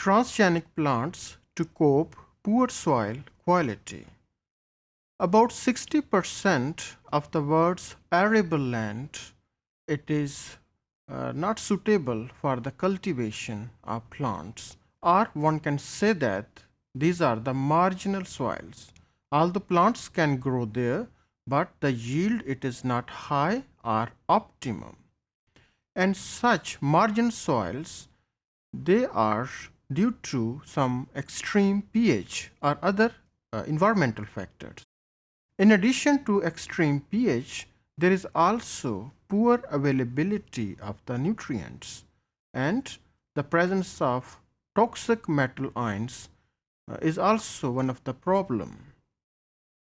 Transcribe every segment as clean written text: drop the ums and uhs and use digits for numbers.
transgenic plants to cope poor soil quality. About 60% of the world's arable land, it is not suitable for the cultivation of plants, or one can say that these are the marginal soils. All the plants can grow there, but the yield it is not high or optimum. And such margin soils, they are due to some extreme pH or other environmental factors. In addition to extreme pH, there is also poor availability of the nutrients, and the presence of toxic metal ions is also one of the problem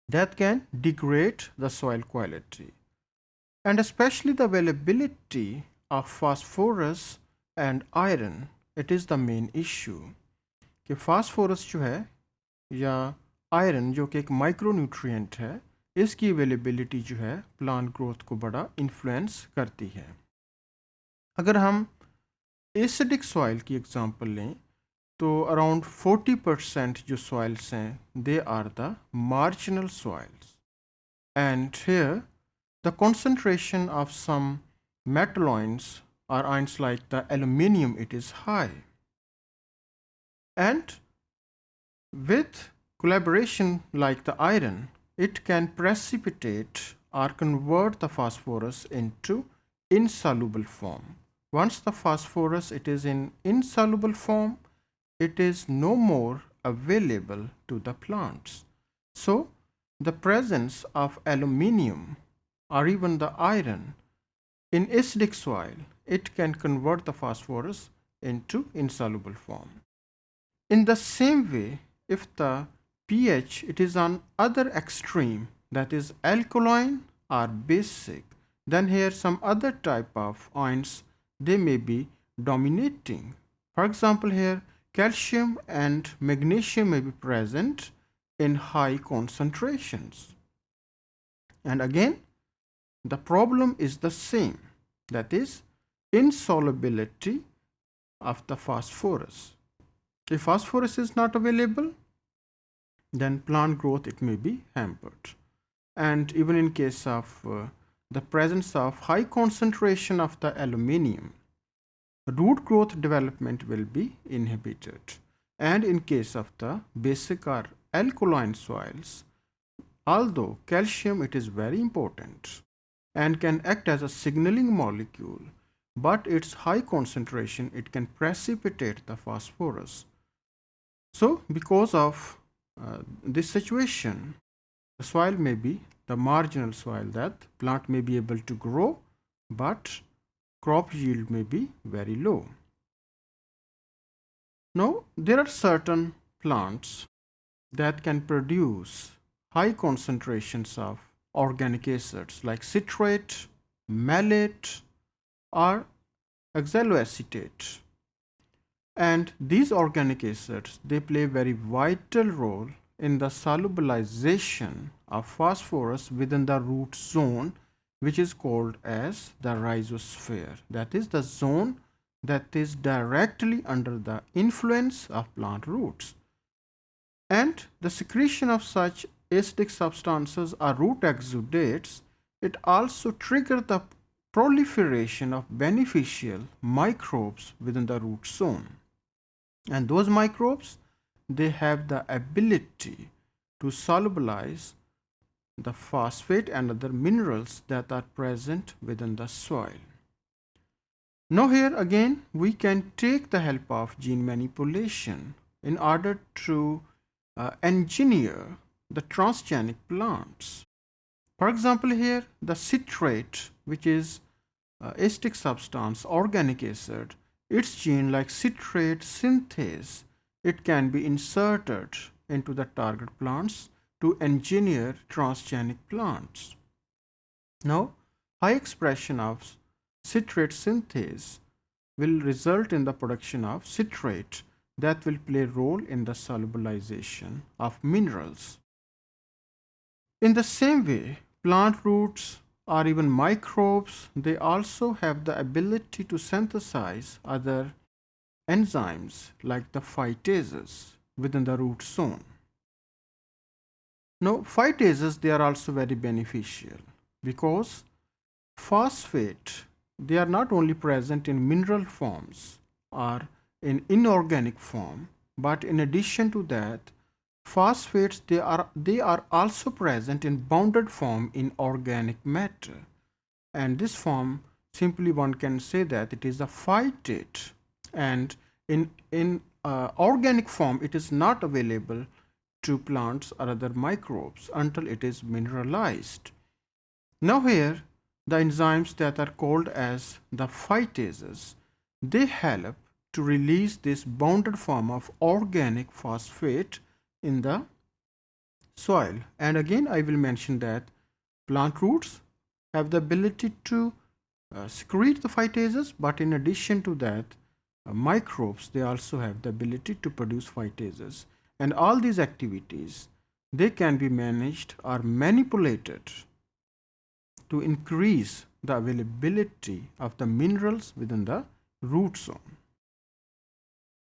that can degrade the soil quality, and especially the availability of phosphorus and iron. It is the main issue कि phosphorus जो है या iron जो कि एक micro nutrient है, इसकी availability जो है प्लांट ग्रोथ को बड़ा इन्फ्लुएंस करती है. अगर हम एसिडिक सॉइल की एग्जांपल लें तो अराउंड 40% जो सॉइल्स हैं they are the marginal soils, and here the concentration of some metal ions or ions like the aluminium, it is high, and with collaboration like the iron, it can precipitate or convert the phosphorus into insoluble form. Once the phosphorus it is in insoluble form, it is no more available to the plants. So the presence of aluminium or even the iron in acidic soil, it can convert the phosphorus into insoluble form. In the same way, if the pH it is on other extreme, that is alkaline or basic, then here some other type of ions they may be dominating. For example, here calcium and magnesium may be present in high concentrations. And again, the problem is the same, that is insolubility of the phosphorus. If phosphorus is not available, then plant growth it may be hampered. And even in case of the presence of high concentration of the aluminium, root growth development will be inhibited. And in case of the basic or alkaline soils, although calcium it is very important and can act as a signaling molecule, but its high concentration it can precipitate the phosphorus. So because of this situation, the soil may be the marginal soil, that plant may be able to grow, but crop yield may be very low. Now there are certain plants that can produce high concentrations of organic acids like citrate, malate, or oxaloacetate. And these organic acids, they play a very vital role in the solubilization of phosphorus within the root zone, which is called as the rhizosphere. That is the zone that is directly under the influence of plant roots. And the secretion of such acidic substances or root exudates, it also triggers the proliferation of beneficial microbes within the root zone. And those microbes, they have the ability to solubilize the phosphate and other minerals that are present within the soil. Now here again we can take the help of gene manipulation in order to engineer the transgenic plants. For example, here the citrate, which is acidic substance, organic acid, its gene like citrate synthase, it can be inserted into the target plants to engineer transgenic plants. Now, high expression of citrate synthase will result in the production of citrate that will play a role in the solubilization of minerals. In the same way, plant roots or even microbes, they also have the ability to synthesize other enzymes like the phytases within the root zone. Now, phytases, they are also very beneficial because phosphate, they are not only present in mineral forms or in inorganic form, but in addition to that, phosphates, they are also present in bounded form in organic matter. And this form, simply one can say that it is a phytate, and in organic form it is not available to plants or other microbes until it is mineralized. Now here, the enzymes that are called as the phytases, they help to release this bounded form of organic phosphate in the soil. And again, I will mention that plant roots have the ability to secrete the phytases, but in addition to that, microbes, they also have the ability to produce phytases. And all these activities, they can be managed or manipulated to increase the availability of the minerals within the root zone.